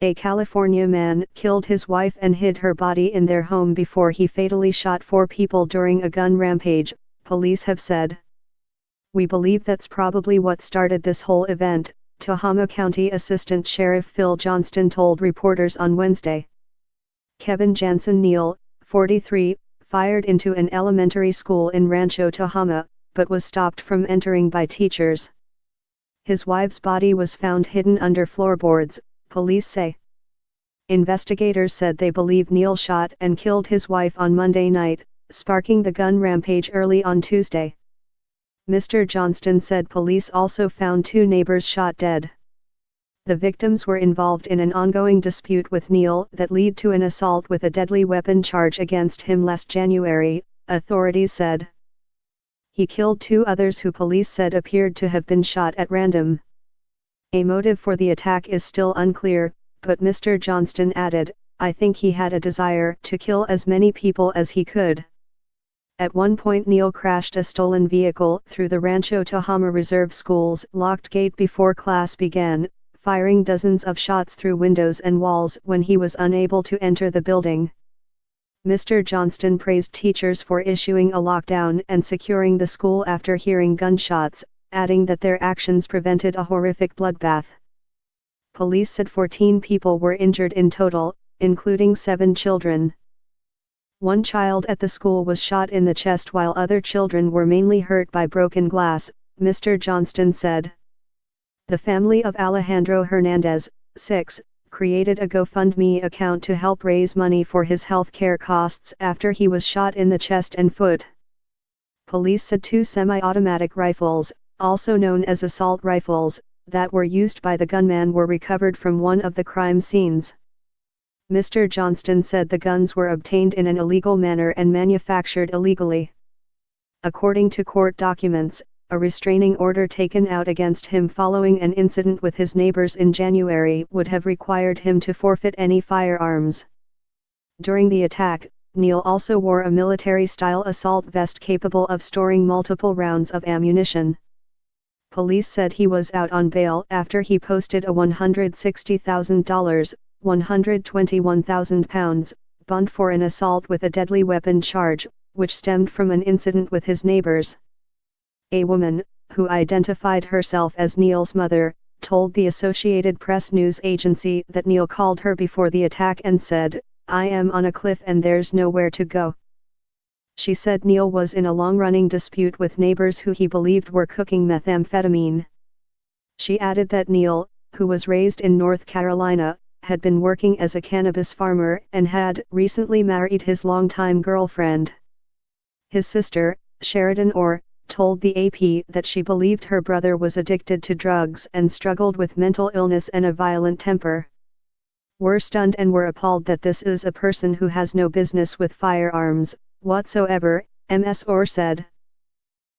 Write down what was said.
A California man killed his wife and hid her body in their home before he fatally shot 4 people during a gun rampage, police have said. "We believe that's probably what started this whole event," Tehama County Assistant Sheriff Phil Johnston told reporters on Wednesday. Kevin Jansen Neal, 43, fired into an elementary school in Rancho Tehama, but was stopped from entering by teachers. His wife's body was found hidden under floorboards, police say. Investigators said they believe Neal shot and killed his wife on Monday night, sparking the gun rampage early on Tuesday. Mr. Johnston said police also found 2 neighbors shot dead. The victims were involved in an ongoing dispute with Neal that led to an assault with a deadly weapon charge against him last January, authorities said. He killed 2 others who police said appeared to have been shot at random. A motive for the attack is still unclear, but Mr. Johnston added, "I think he had a desire to kill as many people as he could." At one point Neal crashed a stolen vehicle through the Rancho Tehama Reserve School's locked gate before class began, firing dozens of shots through windows and walls when he was unable to enter the building. Mr. Johnston praised teachers for issuing a lockdown and securing the school after hearing gunshots, adding that their actions prevented a horrific bloodbath. Police said 14 people were injured in total, including 7 children. 1 child at the school was shot in the chest while other children were mainly hurt by broken glass, Mr. Johnston said. The family of Alejandro Hernandez, 6, created a GoFundMe account to help raise money for his health care costs after he was shot in the chest and foot. Police said 2 semi-automatic rifles, also known as assault rifles, that were used by the gunman were recovered from one of the crime scenes. Mr. Johnston said the guns were obtained in an illegal manner and manufactured illegally. According to court documents, a restraining order taken out against him following an incident with his neighbors in January would have required him to forfeit any firearms. During the attack, Neal also wore a military-style assault vest capable of storing multiple rounds of ammunition. Police said he was out on bail after he posted a $160,000, £121,000, bond for an assault with a deadly weapon charge, which stemmed from an incident with his neighbors. A woman, who identified herself as Neal's mother, told the Associated Press news agency that Neal called her before the attack and said, "I am on a cliff and there's nowhere to go." She said Neal was in a long-running dispute with neighbors who he believed were cooking methamphetamine. She added that Neal, who was raised in North Carolina, had been working as a cannabis farmer and had recently married his longtime girlfriend. His sister, Sheridan Orr, told the AP that she believed her brother was addicted to drugs and struggled with mental illness and a violent temper. "We're stunned and we're appalled that this is a person who has no business with firearms, whatsoever," Ms. Orr said.